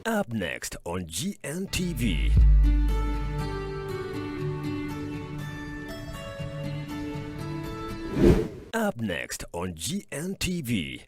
Up next on GNTV. Up next on GNTV.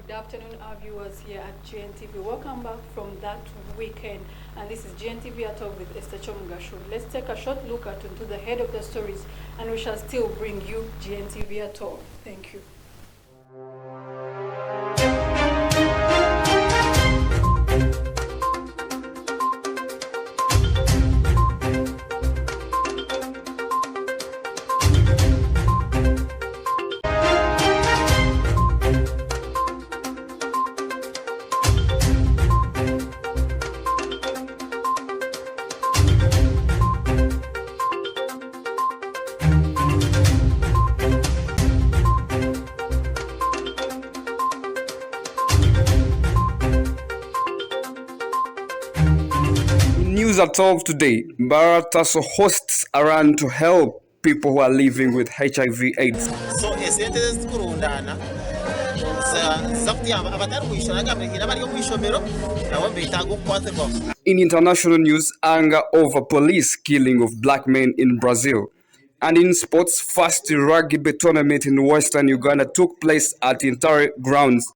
Good afternoon, our viewers here at GNTV. Welcome back from that weekend, and this is GNTV at Talk with Esther Chomugashu. Let's take a short look into the head of the stories, and we shall still bring you GNTV at Talk. Thank you. News at 12 today. Barataso hosts a run to help people who are living with HIV/AIDS. So in international news, anger over police killing of black men in Brazil. And in sports, first rugby tournament in Western Uganda took place at Intare grounds.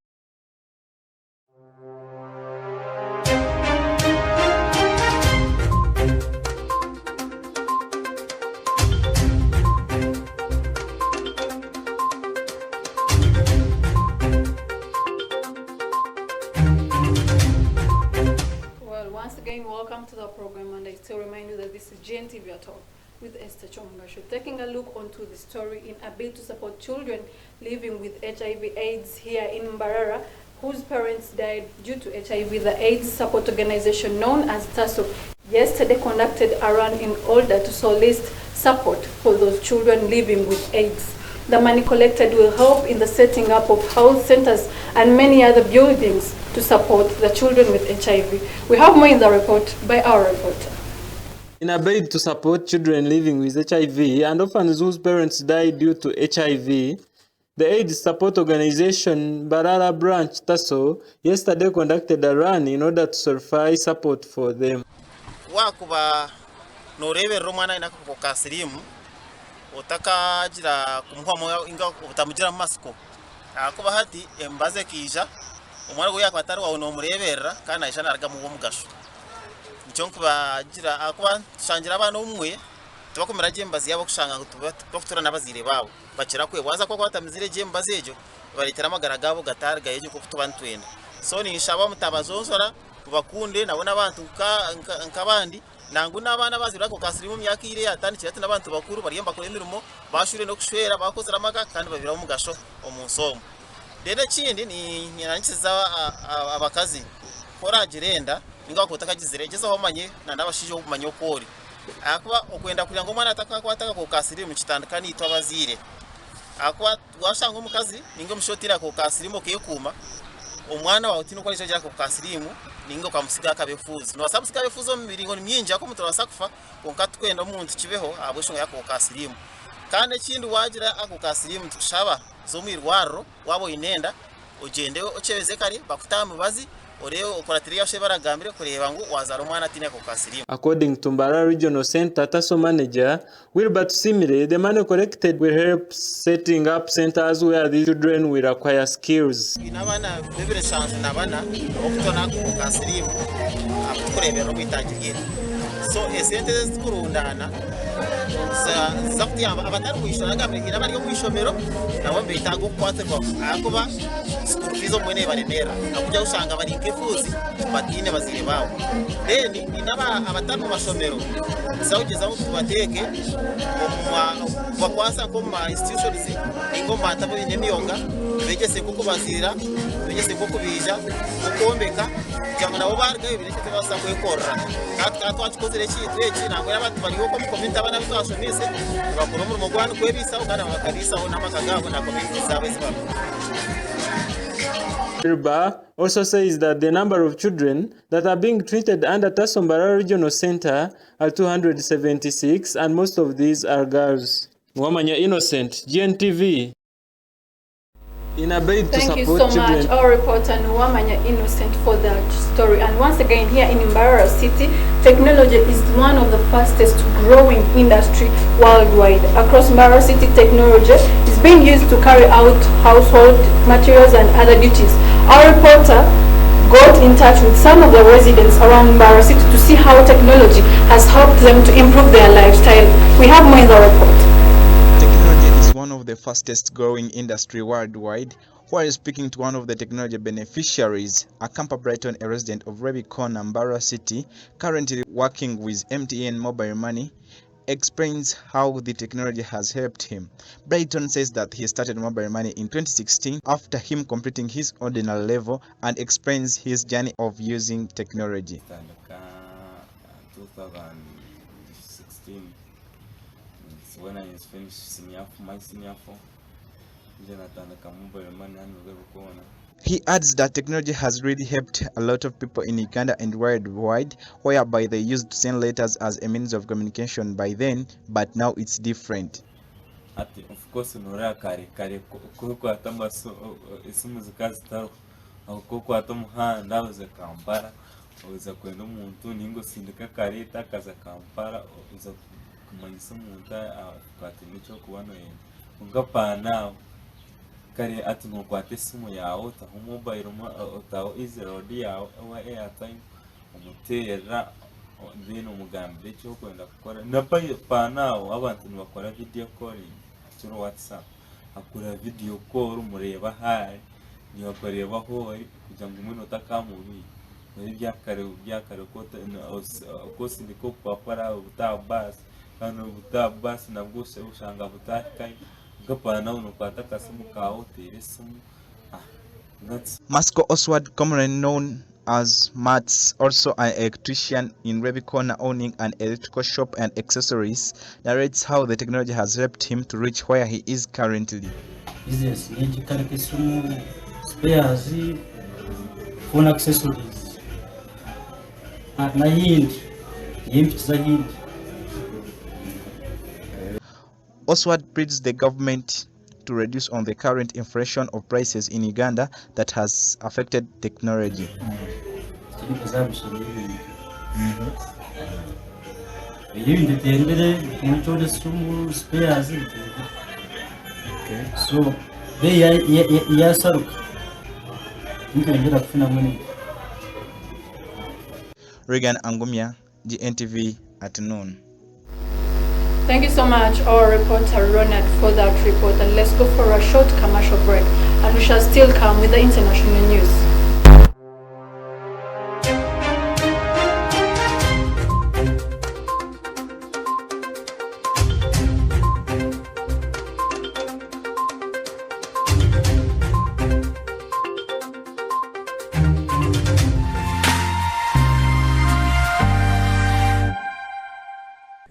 Once again, welcome to the program, and I still remind you that this is GNTV at Talk with Esther Chomugashu, taking a look onto the story in a bid to support children living with HIV/AIDS here in Mbarara, whose parents died due to HIV. The AIDS support organization known as TASO yesterday conducted a run in order to solicit support for those children living with AIDS. The money collected will help in the setting up of health centers and many other buildings to support the children with HIV. We have more in the report by our reporter. In a bid to support children living with HIV and orphans whose parents died due to HIV, the AIDS support organization Barara branch TASO yesterday conducted a run in order to certify support for them. Wakuba norebe romana inakuko kasirimu utaka jira kumuha inga utamujira masiko akuba hati embaze kija umwana goya kwatari wa no murebera kana ishana arga mu mugasho nicyo kubagira akuba shangira abana umwe tubakomera jembazi yabo kushanga tubafutura nabazire babo bakira kwe waza kwa kwatamizire jembazi ejo baritera magaragabo gatarga yejo ko tubantwenda so ni shaba mutabazonsora bakunde nabona abantu nkabandi nangu n'abana bazira ko kasirimu myaka ire yatandikira ati n'abantu bakuru bariyemba kure imirimo bashure no kushwera bakozera amaga kandi babira mu gasho omunsomo dede kindi ni nyirankiza abakazi koragirenda ninga ko takagizire geze aho manye na ndabashije kumanya ukuri akuba okwenda kugira ngo mwana ataka ko kasirimu kitandukanye itwa bazire akuba washanga umukazi ninga mushotira ko kasirimu kiyekuma umwana wawe tino kwa ijya ko kasirimu ningo kamusiga kabefuzi no sabusiga befuzo miringo myinji ako mutora sakufa konka twenda umuntu kibeho abwesho yako kasirimu kandi kindi wagira ako kasirimu tushaba zo mwirwaro wabo inenda ugende ocebeze kare bakutama bazi oreo okoratiriya she baragambire kureba ngo wazara umwana ati nako kasirimu. According to Mbarara Regional Center TASO manager Wilbert Simire, the money collected will help setting up centers where the children will acquire skills. Inabana bebere chance nabana okutona ko kasirimu akukurebera bitagirira so esente zikurundana zakti abatari kwishora ngamire nabari yo kwishomero nabo bitago kwate ko akuba school fees omwene barenera akujya usanga bari kefuzi batine bazire bawo then inaba abatari mu mashomero zawugeza mu tubateke kwa kwasa ko ma institutions ingoma atabo nyemiyonga begese kuko bazira begese kuko bija kukombeka cyangwa nabo bargaye bireke tubasa kwekorra katwa twakozere iki ntabwo y'abantu bariho ko mu komite abana bitwashomise bakora mu rwanda kwebisa ukana bakabisa ho namakagabo na komite zabe zibaba. Irba also says that the number of children that are being treated under Tasombara Regional Center are 276, and most of these are girls. Mwamanya Innocent, GNTV. In a bid to Thank you support so children. much, our reporter Nwamanya Innocent, for that story. And once again, here in Mbara City, technology is one of the fastest growing industry worldwide. Across Mbara City, technology is being used to carry out household materials and other duties. Our reporter got in touch with some of the residents around Mbara City to see how technology has helped them to improve their lifestyle. We have more in the report. Technology is one of the fastest growing industry worldwide. While speaking to one of the technology beneficiaries, Akampa Brighton, a resident of Rebicon, Mbara City, currently working with MTN Mobile Money, explains how the technology has helped him. Brighton says that he started mobile money in 2016 after him completing his ordinary level, and explains his journey of using technology. 2016, when I finished my senior four, He adds that technology has really helped a lot of people in Uganda and worldwide, whereby they used to send letters as a means of communication by then, but now it's different. Of course, kuko atamba isimu zikazitaho kuko atamuhanda uza Kampala uza kwenda umuntu ningo sindika kareta kaza Kampala uza kumanyisa umuntu akwatini cyo kubano yenda ungapana kare ati ngokwate simu yawe taho mobile taho izero yawe wa airtime umutera then umugambire cyo kwenda gukora napanaho abantu bakora video calling through WhatsApp akora video call umureba hayi ni bakoreba ho kugira ngo umuntu utakamubi muri byakare ko sindiko papara utabas kandi utabas nabwo ushanga butakai gapana unukwata kasimu kawo teresimu Masco Oswald, commonly known as Mats, also an electrician in Rebicon owning an electrical shop and accessories, narrates how the technology has helped him to reach where he is currently. Business spares, phone accessories, na yindi zahindi. Oswald pleads the government to reduce on the current inflation of prices in Uganda that has affected technology. So Regan Angumia, GNTV at noon. Thank you so much, our reporter Ronald, for that report. And let's go for a short commercial break, and we shall still come with the international news.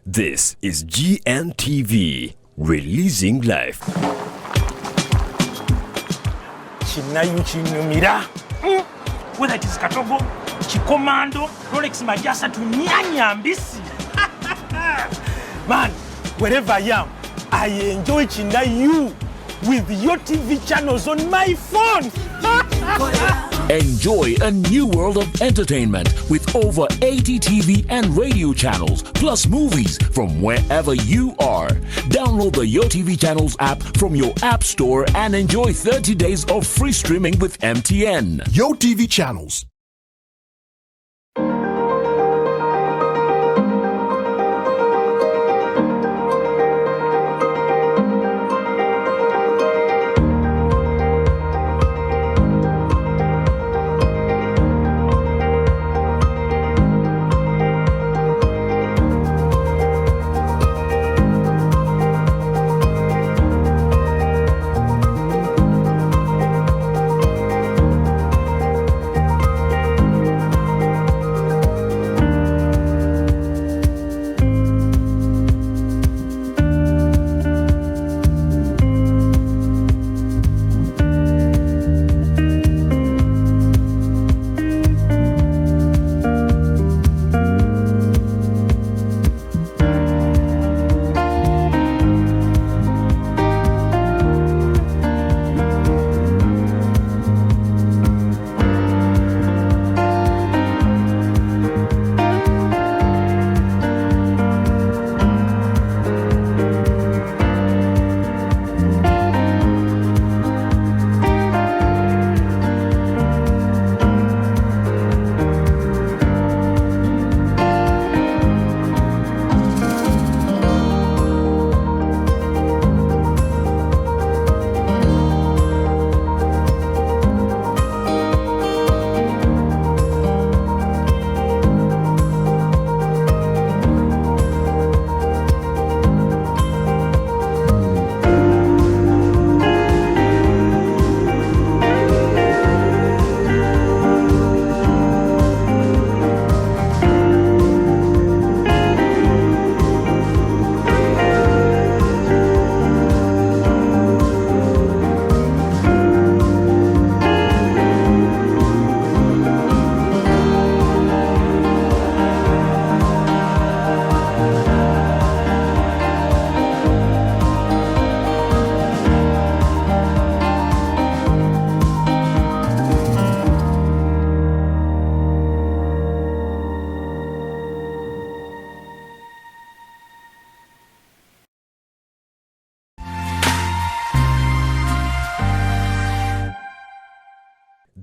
This is GNTV, releasing life. Chinayu chinyumira. Whether it is Katogo, Chikomando, Rolex Majasa to Nyanya Mbisi. Man, wherever I am, I enjoy Chinayu with your TV channels on my phone. Enjoy a new world of entertainment with over 80 TV and radio channels, plus movies from wherever you are. Download the YoTV Channels app from your app store and enjoy 30 days of free streaming with MTN. YoTV Channels.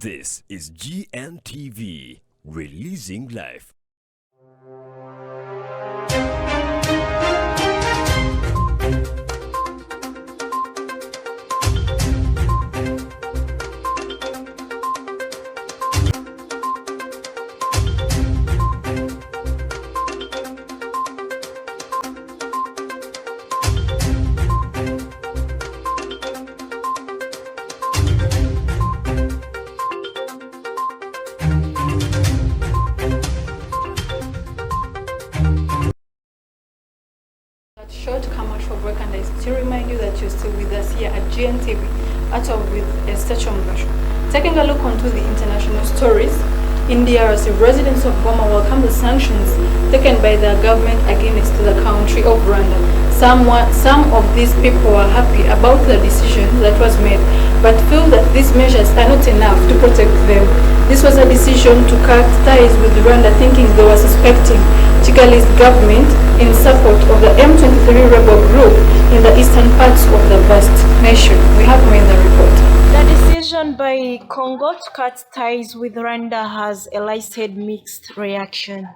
This is GNTV, releasing life. Short commercial break, and I still remind you that you're still with us here at GNTV, at all with Esther Chongasho. Taking a look onto the international stories, in DRC, residents of Goma welcome the sanctions taken by the government against the country of Rwanda. Some of these people are happy about the decision that was made, but feel that these measures are not enough to protect them. This was a decision to cut ties with Rwanda, thinking they were suspecting Kigali's government in support of the M23 rebel group in the eastern parts of the vast nation. We have more in the report. The decision by Congo to cut ties with Rwanda has elicited mixed reaction.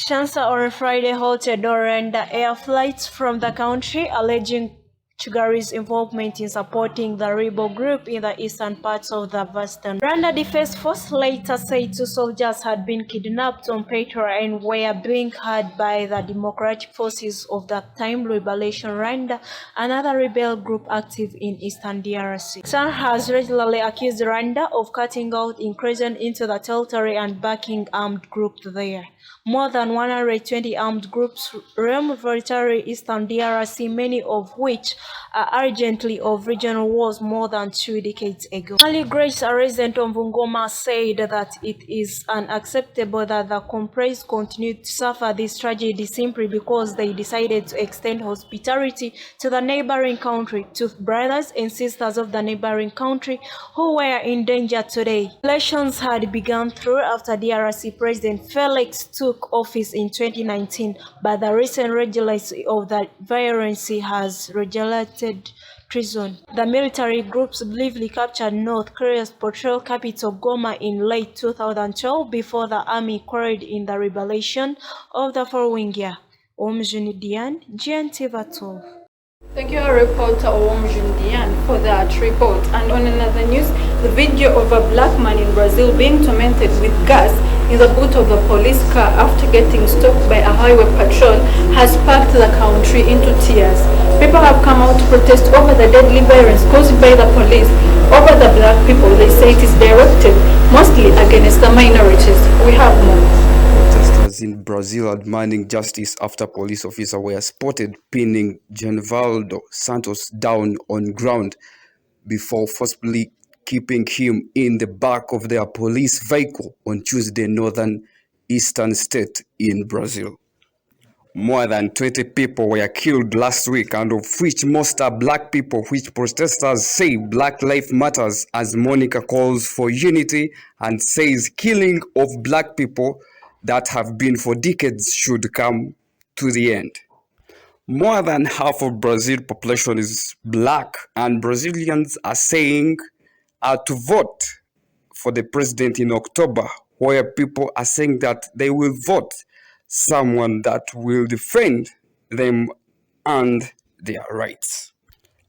Chansa on Friday halted all Rwanda air flights from the country, alleging Chugari's involvement in supporting the rebel group in the eastern parts of the Western. Rwanda Defense Force later said 2 soldiers had been kidnapped on patrol and were being held by the Democratic Forces of that time Liberation Rwanda, another rebel group active in eastern DRC. Sun has regularly accused Rwanda of cutting out incursion into the territory and backing armed groups there. More than 120 armed groups roam territory eastern DRC, many of which are urgently of regional wars more than 2 decades ago. Ali Grace, a resident of Bungoma, said that it is unacceptable that the companies continue to suffer this tragedy simply because they decided to extend hospitality to the neighboring country, to brothers and sisters of the neighboring country who were in danger today. Elections had begun through after DRC President Felix took office in 2019, but the recent regency of the violence has regulated treason. The military groups briefly captured North Korea's patrol capital Goma in late 2012 before the army quarreled in the rebellion of the following year. Dian, GNTV 12. Thank you, our reporter Dian, for that report. And on another news, the video of a black man in Brazil being tormented with gas in the boot of a police car after getting stopped by a highway patrol has sparked the country into tears. People have come out to protest over the deadly violence caused by the police over the black people. They say it is directed mostly against the minorities. We have more. Protesters in Brazil are demanding justice after police officers were spotted pinning Genvaldo Santos down on ground before forcibly keeping him in the back of their police vehicle on Tuesday, northern eastern state in Brazil. More than 20 people were killed last week, and of which most are black people, which protesters say Black Lives Matters, as Monica calls for unity and says killing of black people that have been for decades should come to the end. More than half of Brazil's population is black, and Brazilians are saying to vote for the president in October, where people are saying that they will vote someone that will defend them and their rights.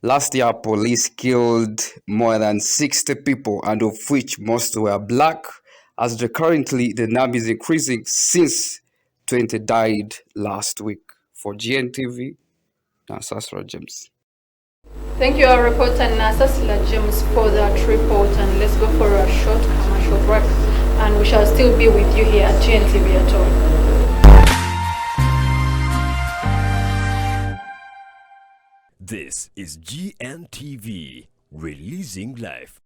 Last year, police killed more than 60 people, and of which most were black, as currently the number is increasing since 20 died last week. For GNTV, Nasasra James. Thank you, our reporter Nasasla James, for that report. And let's go for a short commercial break, and we shall still be with you here at GNTV at all. This is GNTV, releasing life.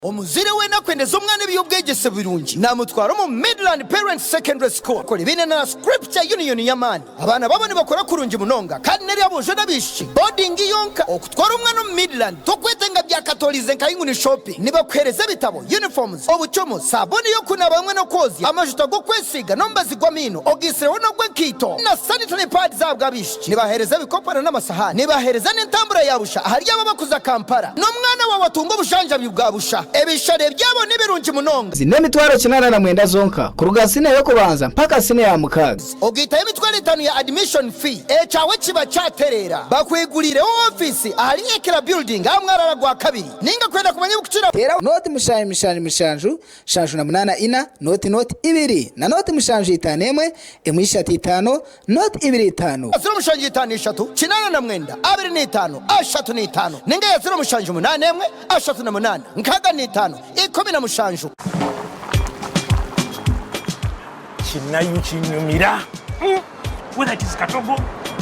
omuzire wena kwendeza omwana eby'obwegese birungi namutwara mu Midland Parents Secondary School kole bine na Scripture Union y'amaani abaana babo nibakora kurungi munonga kandi neri abojo n'abishi boarding yonka okutwara omwana mu Midland tokwetenga byakatolize nkayinguni shopping nibakwereza ebitabo uniforms obuchomo sabuni yo kunaba hamwe no kozi amajuta go kwesiga nombazi gwamino ogiseho no gwenkito na sanitary pads zabwabishi nibahereza ibikopana n'amasahani nibahereza n'intambura yabusha ahari yaba bakuza Kampala n'umwana wawe atunga ubushanja bwabusha ebishare byabo nibirungi munonga zinemitwaro kinana na mwenda zonka kuruga sine yo kubanza mpaka sine ya mukaga ogita emitwaro 5 ya admission fee ecawe kiba cyaterera bakwigurire office ahari ekira building amwarara gwa kabiri ninga kwenda kumanya bukicira noti mushanju shanju na munana ina noti ibiri na noti mushanju itaneme emwishati itano noti ibiri itano azira mushanju itano ishatu kinana na mwenda abiri ni itano ashatu ni itano ninga yazira mushanju munana emwe ashatu na munana nkaga ni itano ikumi na mushanju kinayo kinyumira whether it is katogo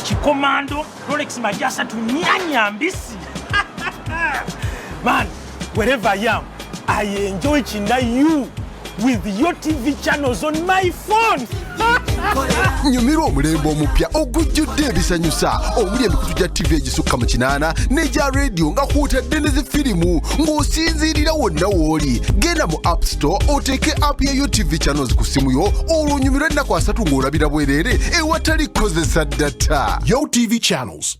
kikomando Rolex majasa tunyanya mbisi man wherever I am I enjoy Chinayu with your TV channels on my phone. Nyumiro omurembo omupya ogujjudde ebisanyusa omuli emikutu gya TV egisukka mu kinana n'egya radio nga kwotadde ne zifirimu ng'osinziirira wonna w'oli. Genda mu App Store oteeke app ya Yo TV channels ku simu yo olwo onyumirwa ennaku 3 ng'olabira bwereere ewatali kozesa data. Yo TV channels.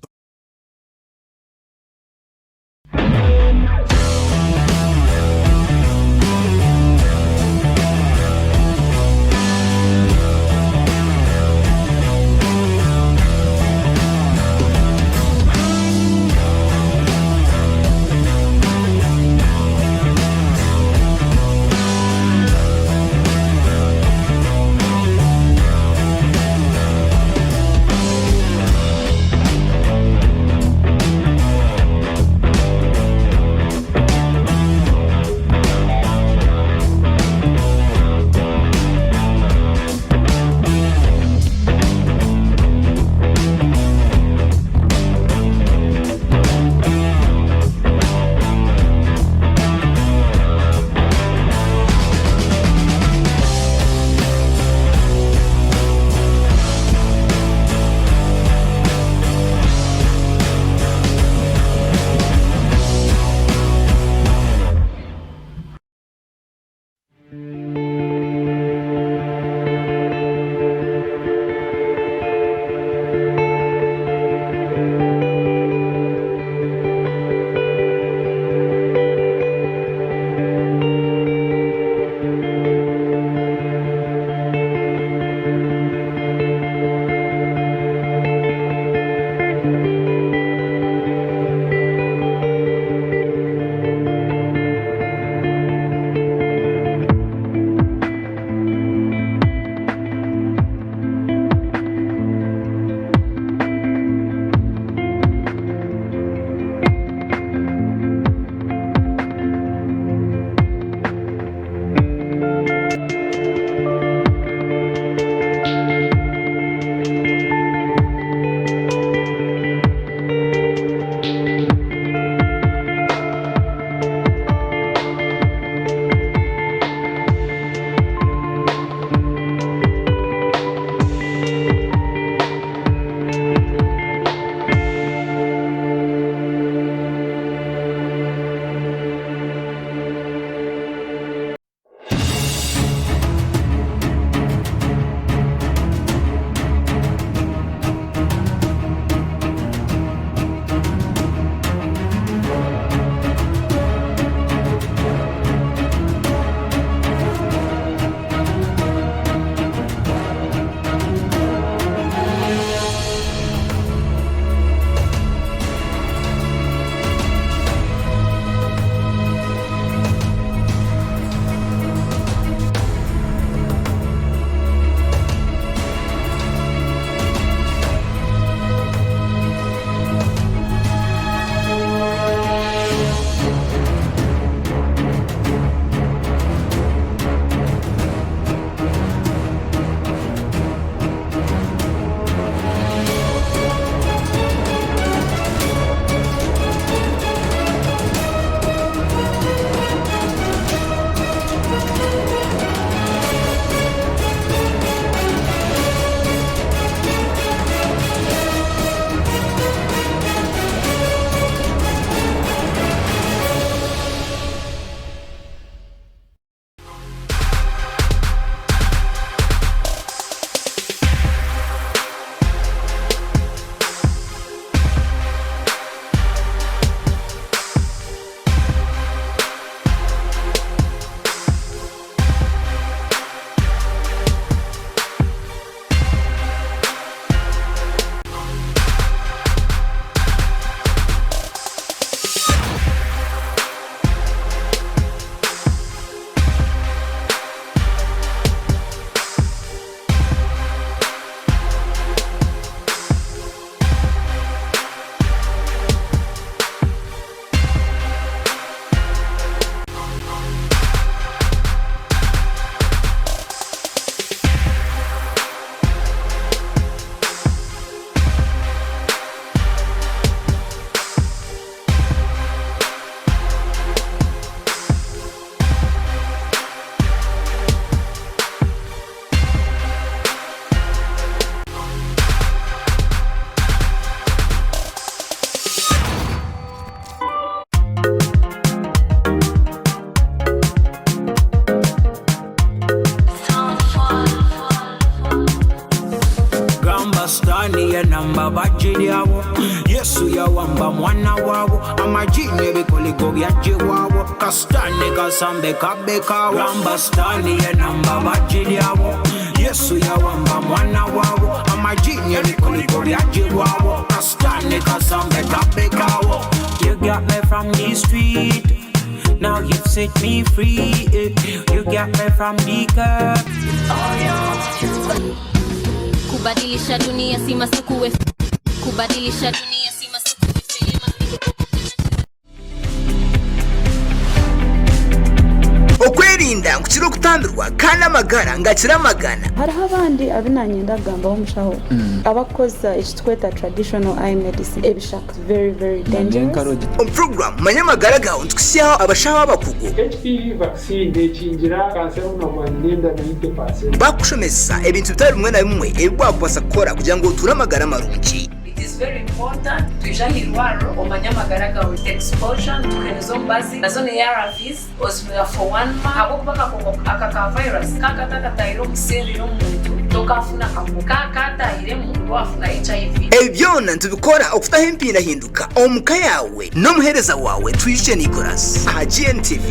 yawamba mwana wabo amajini ebikoligo byajiwabo kasitani kasambe kabekawo ramba stani yenamba bajiryabo Yesu yawamba mwana wabo amajini ebikoligo byajiwabo kasitani kasambe kabekawo You got me from the street Now you've set me free You got me from the curb Kubadilisha dunia si masuku Kubadilisha dunia si masuku Okwerinda nkukira okutambirwa kandi amagara ngakira amagana hariho abandi abinanye ndagambaho mushaho abakoza ekitweta traditional eye medicine ebishaka very dangerous program manya amagara gawe ntukusyaho abashaho abakugu HPV vaccine ekingira kanseri n'amanyenda 90% bakushomesa ebintu bitari bimwe na bimwe ebibwakwasa gukora kugira ngo uture amagara marungi It is very important tujahirwaro omanyamagara gawe exposure tukenezo mbazi nazo ni ARVs osmira for 1 month abo kubaka aka virus kakatakairo museriro muntu tokafuna kamuka kataire muntu wafuna HIV ebyona ntubikora okufutaho empinda hinduka omuka yawe no muhereza wawe twishe Nicholas GNTV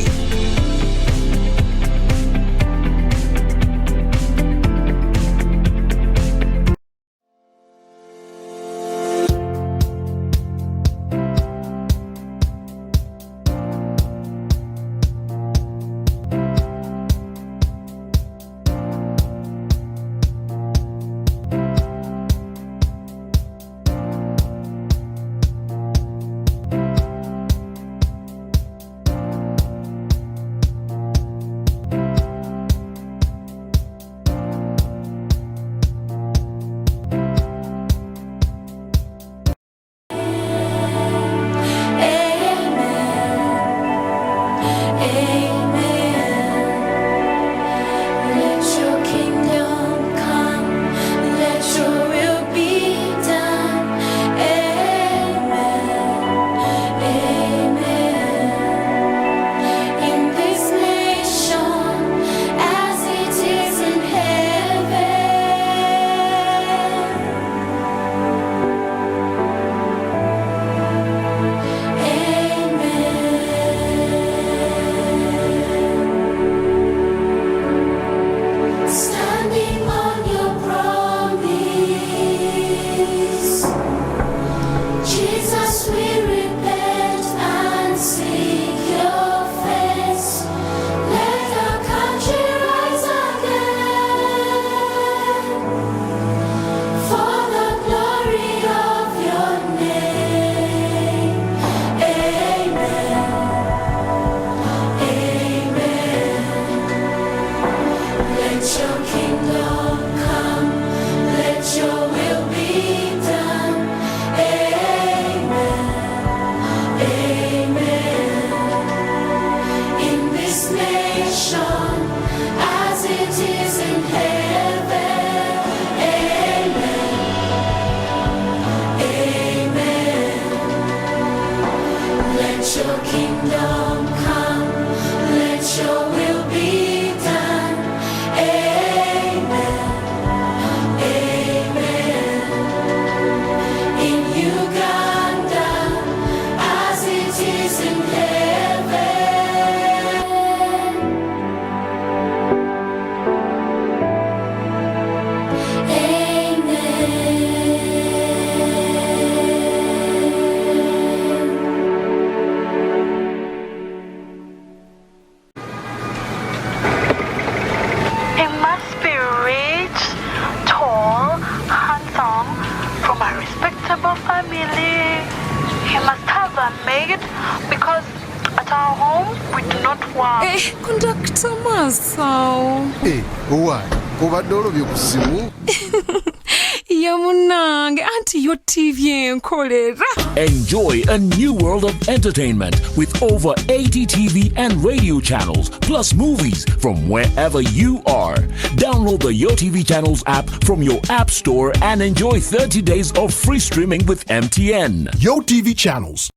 Conductor Masao. Why? Obadde olobye ku ssimu? Yamunange anti yo TV enkolera. Enjoy a new world of entertainment with over 80 TV and radio channels plus movies from wherever you are. Download the YoTV Channels app from your app store and enjoy 30 days of free streaming with MTN. YoTV Channels.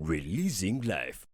releasing life.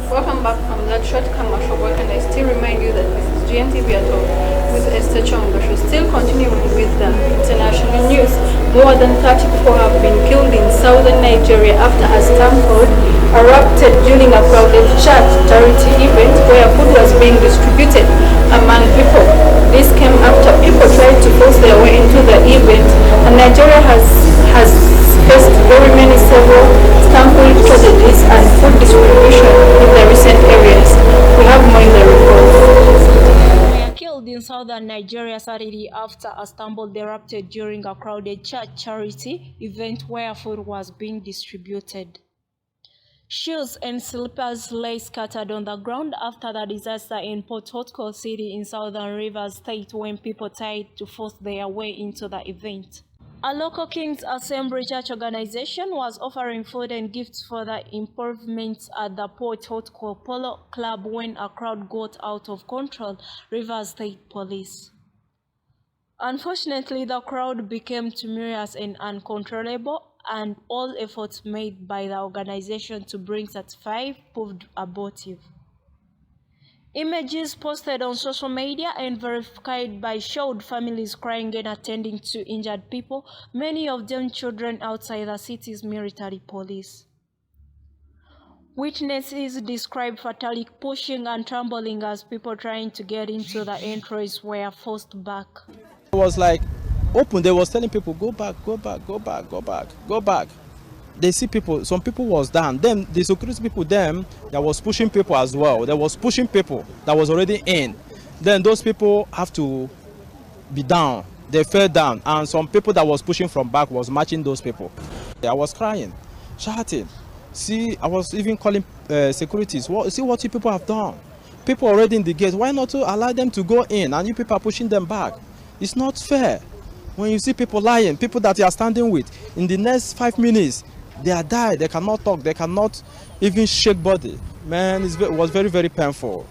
Welcome back from that short commercial break, and I still remind you that this is GNTV at home with Esther Chonga. She's still continuing with the international news. More than 30 people have been killed in southern Nigeria after a stampede erupted during a crowded church charity event where food was being distributed among people. This came after people tried to force their way into the event, and Nigeria has faced very many several stampede tragedies and food distribution in the recent areas. We have more in the report. Were killed in southern Nigeria Saturday after a stampede erupted during a crowded church charity event where food was being distributed. Shoes and slippers lay scattered on the ground after the disaster in Port Harcourt City in southern Rivers State when people tried to force their way into the event. A local King's Assembly Church organization was offering food and gifts for the improvements at the Port Harcourt Polo Club when a crowd got out of control, Rivers State Police. Unfortunately, the crowd became tumultuous and uncontrollable, and all efforts made by the organization to bring certified proved abortive. Images posted on social media and verified by showed families crying and attending to injured people, many of them children outside the city's military police. Witnesses described fatally pushing and tumbling as people trying to get into the entrance were forced back. It was like open, they was telling people, go back, go back, go back, go back, go back. They see people, some people was down. Then the security people, them, that was pushing people as well. There was pushing people that was already in. Then those people have to be down. They fell down. And some people that was pushing from back was matching those people. I was crying, shouting. See, I was even calling securities. See what you people have done. People already in the gate. Why not to allow them to go in and you people are pushing them back? It's not fair. When you see people lying, people that you are standing with, in the next 5 minutes, they are died. They cannot talk. They cannot even shake body. Man, it was very, very painful.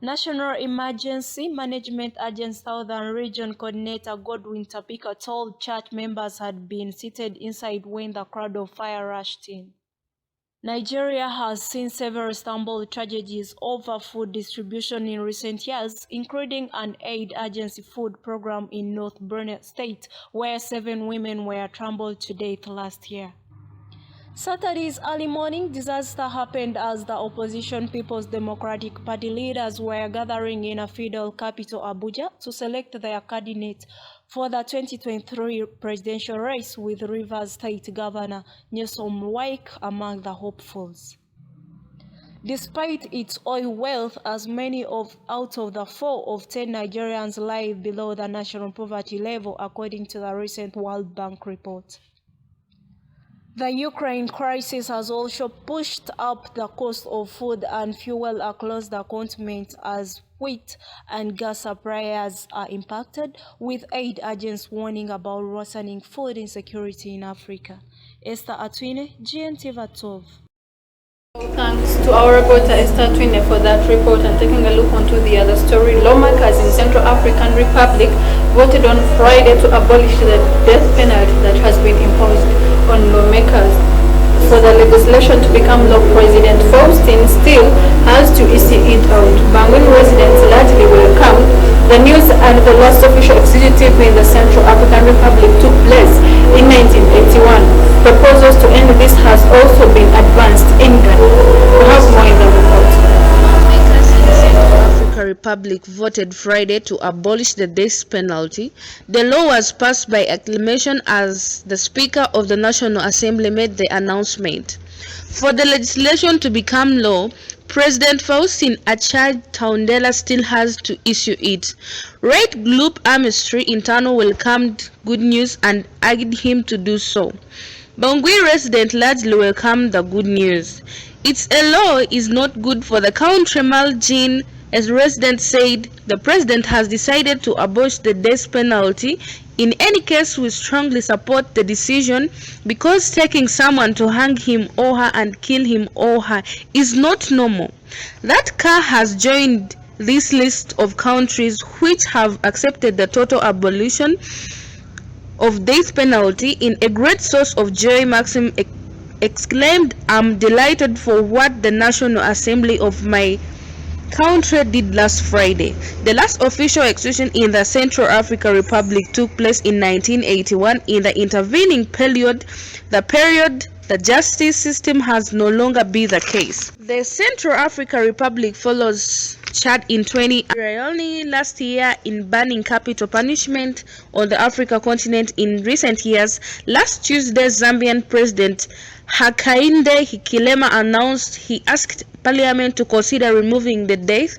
National Emergency Management Agency Southern Region Coordinator Godwin Tapika told church members had been seated inside when the crowd of fire rushed in. Nigeria has seen several stumbled tragedies over food distribution in recent years, including an aid agency food program in North Borno State, where 7 women were trampled to death last year. Saturday's early morning disaster happened as the opposition People's Democratic Party leaders were gathering in a federal capital Abuja to select their candidate for the 2023 presidential race, with Rivers State Governor Nyesom Wike among the hopefuls. Despite its oil wealth, as many out of the 4 of 10 Nigerians live below the national poverty level, according to the recent World Bank report. The Ukraine crisis has also pushed up the cost of food and fuel across the continent as wheat and gas suppliers are impacted, with aid agents warning about worsening food insecurity in Africa. Esther Atwine, GNTV at 12. Thanks to our reporter Esther Twine for that report. And taking a look onto the other story, lawmakers in Central African Republic voted on Friday to abolish the death penalty that has been imposed on lawmakers. For the legislation to become law, President Faustin still has to issue it out. Bangui residents largely welcomed the news, and the last official executive in the Central African Republic took place in 1981. Proposals to end this has also been advanced in Ghana. We have more in the report. African Republic voted Friday to abolish the death penalty. The law was passed by acclamation as the Speaker of the National Assembly made the announcement. For the legislation to become law, President Faustin Achad Taundela still has to issue it. Red Group Amnesty Internal welcomed good news and urged him to do so. Bangui residents largely welcomed the good news. It's a law is not good for the country, Mal Jean, as residents said. The president has decided to abolish the death penalty In any case, we strongly support the decision because taking someone to hang him or her and kill him or her is not normal. That car has joined this list of countries which have accepted the total abolition of death penalty. In a great source of joy, Maxim exclaimed, "I'm delighted for what the National Assembly of my country did last Friday." The last official execution in the Central African Republic took place in 1981. In the intervening period, the justice system has no longer been the case. The Central African Republic follows Chad in 2020, only last year in banning capital punishment on the African continent. In recent years, last Tuesday, Zambian President Hakainde Hichilema announced he asked Parliament to consider removing the death.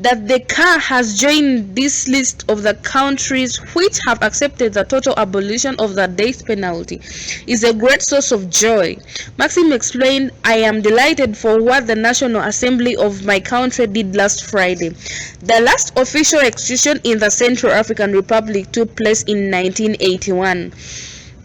That the car has joined this list of the countries which have accepted the total abolition of the death penalty is a great source of joy. Maxim explained, "I am delighted for what the National Assembly of my country did last Friday." The last official execution in the Central African Republic took place in 1981.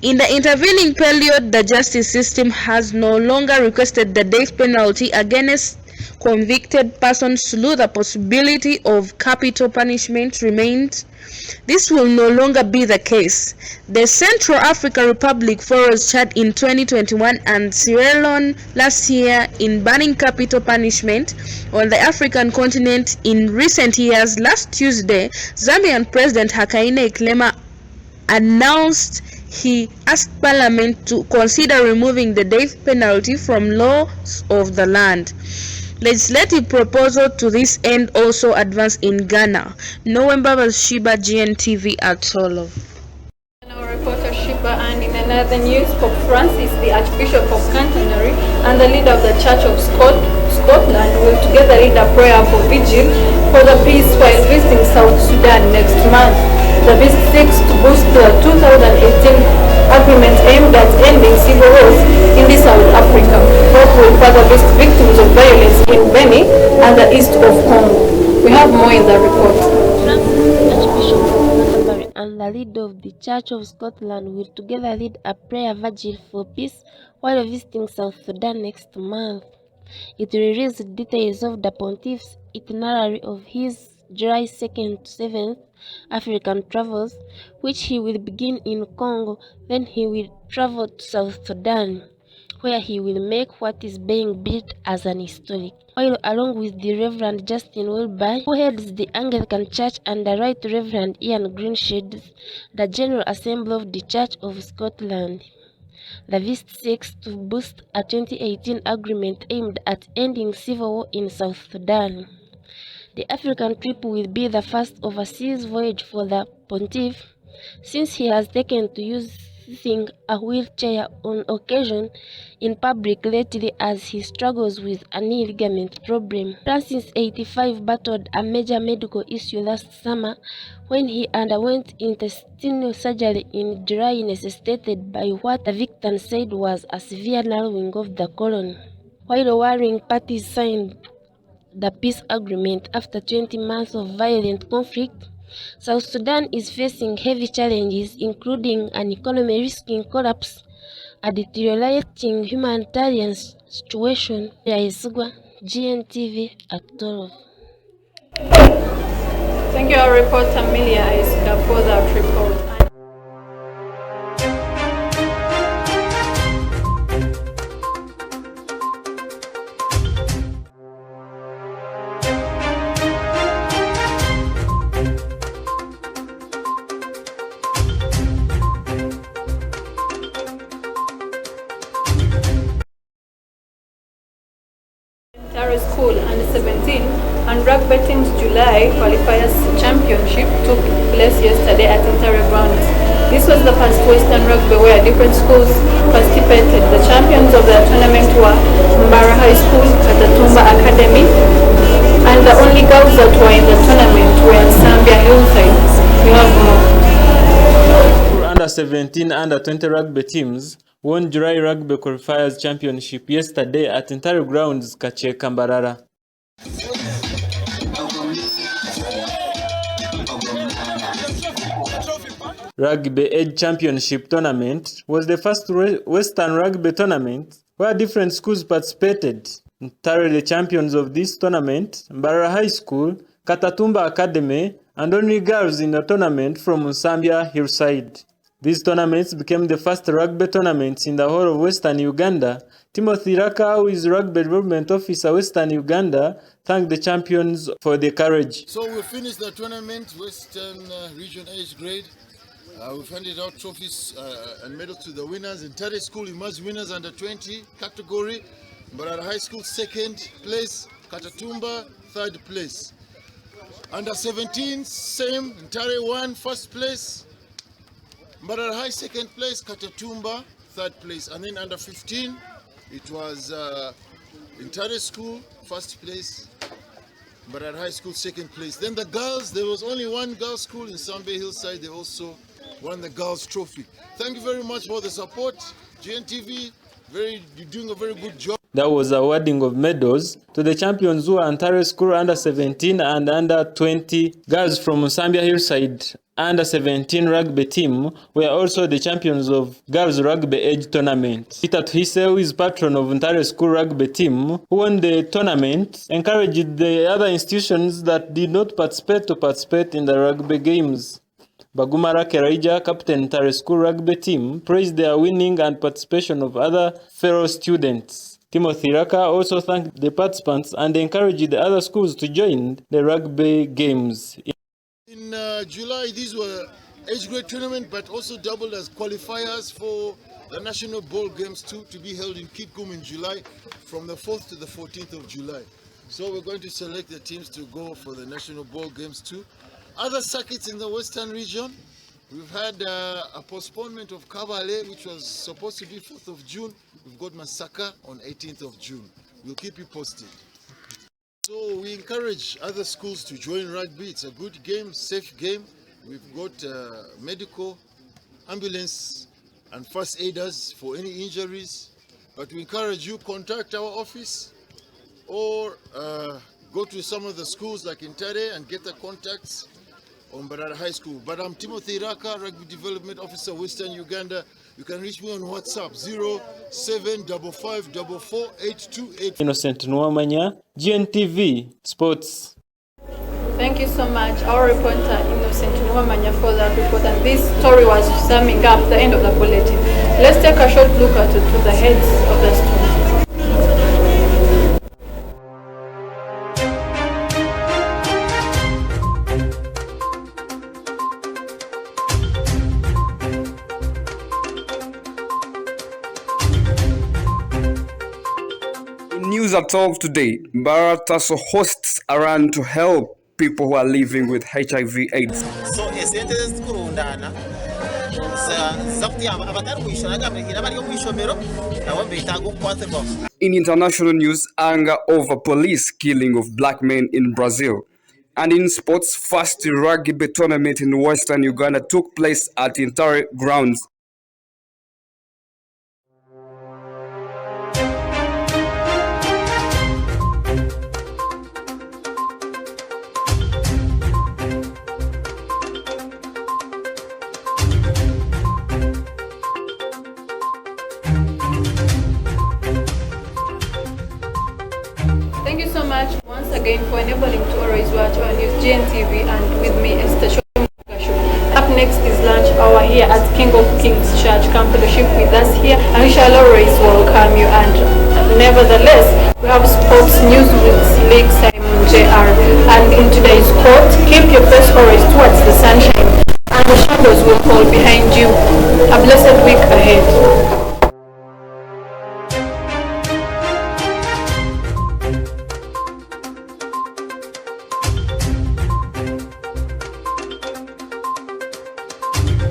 In the intervening period, the justice system has no longer requested the death penalty against convicted persons through the possibility of capital punishment remains. This will no longer be the case. The Central African Republic follows Chad in 2021 and Sierra Leone last year in banning capital punishment on the African continent. In recent years, last Tuesday, Zambian President Hakainde Hichilema announced he asked Parliament to consider removing the death penalty from laws of the land. Legislative proposal to this end also advanced in Ghana. November Shiba, GNTV at Solo. Our reporter Shiba, and in another news, Pope Francis, the Archbishop of Canterbury and the leader of the Church of Scotland will together lead a prayer for vigil for the peace while visiting South Sudan next month. The visit seeks to boost the 2018 agreement aimed at ending civil wars in South Africa. Pope will further visit victims of violence in Beni and the east of Congo. We have more in the report. Archbishop of Canterbury and the leader of the Church of Scotland will together lead a prayer vigil for peace while visiting South Sudan next month. It released details of the pontiff's itinerary of his July 2nd to 7th African travels, which he will begin in Congo. Then he will travel to South Sudan, where he will make what is being built as an historic, while along with the Reverend Justin Welby, who heads the Anglican Church, and the Right Reverend Ian Greenshed, the General Assembly of the Church of Scotland. The visit seeks to boost a 2018 agreement aimed at ending civil war in South Sudan. The African trip will be the first overseas voyage for the pontiff, since he has taken to using a wheelchair on occasion in public lately as he struggles with a knee ligament problem. Francis, 85, battled a major medical issue last summer when he underwent intestinal surgery in July, necessitated by what the victim said was a severe narrowing of the colon. While warring parties signed the peace agreement after 20 months of violent conflict, South Sudan is facing heavy challenges, including an economy risking collapse, a deteriorating humanitarian situation. GNTV at 12. Thank you, our reporter Amelia Isuka, for that report. School under 17 and rugby team's July qualifiers championship took place yesterday at Ontario grounds. This was the first Western rugby where different schools participated. The champions of the tournament were Mbara High School, Katatumba Academy, and the only girls that were in the tournament were Zambia Hillside. We have more. Under 17 under 20 rugby teams won July Rugby Qualifiers Championship yesterday at Ontario Grounds, Kacheka, Mbarara. Rugby Age Championship Tournament was the first Western Rugby tournament where different schools participated. Ntare, the champions of this tournament, Mbarara High School, Katatumba Academy, and only girls in the tournament from Musambya Hillside. These tournaments became the first rugby tournaments in the whole of Western Uganda. Timothy Raka, who is Rugby Development Officer Western Uganda, thanked the champions for their courage. So we finished the tournament, Western Region Age Grade. We've handed out trophies and medals to the winners. Ntare School emerged winners under 20 category. Mbarara High School second place, Katatumba third place. Under 17, same, Ntare won first place. Mbarara High second place, Katatumba third place. And then under 15, it was Ntare School first place, Mbarara High School second place. Then the girls, there was only one girls' school in Musambya Hillside. They also won the girls' trophy. Thank you very much for the support. GNTV, you're doing a very good job. There was awarding of medals to the champions who are Ntare School under 17 and under 20. Girls from Musambya Hillside under 17 rugby team were also the champions of girls rugby age tournament. Peter Tuhise, who is patron of Ntare School rugby team, who won the tournament, encouraged the other institutions that did not participate to participate in the rugby games. Bagumara Keraija, captain Ntare School rugby team, praised their winning and participation of other fellow students. Timothy Raka also thanked the participants and encouraged the other schools to join the rugby games. In July, these were age grade tournament, but also doubled as qualifiers for the National Ball Games too, to be held in Kitgum in July, from the 4th to the 14th of July. So we're going to select the teams to go for the National Ball Games too. Other circuits in the Western region, we've had a postponement of Kabale, which was supposed to be 4th of June. We've got Masaka on 18th of June. We'll keep you posted. So we encourage other schools to join rugby. It's a good game, safe game. We've got medical, ambulance, and first aiders for any injuries. But we encourage you, contact our office or go to some of the schools like Ntare and get the contacts on Mbarara High School. But I'm Timothy Raka, Rugby Development Officer, Western Uganda. You can reach me on WhatsApp 0755448288. Innocent Nwamanya, GNTV Sports. Thank you so much, our reporter Innocent Nwamanya, for that report. And this story was summing up the end of the bulletin. Let's take a short look at the heads of the story. News at 12 today. Mbarara Tasso hosts a run to help people who are living with HIV/AIDS. So in international news, anger over police killing of black men in Brazil. And in sports, first rugby tournament in Western Uganda took place at Ntare grounds. Thank you so much once again for enabling to always watch our news GNTV and with me Esther. Up next is lunch hour here at King of Kings Church. Come fellowship with us here and we shall always welcome you. And nevertheless, we have sports news with League Simon JR. And in today's quote, keep your face always towards the sunshine and the shadows will fall behind you. A blessed week ahead.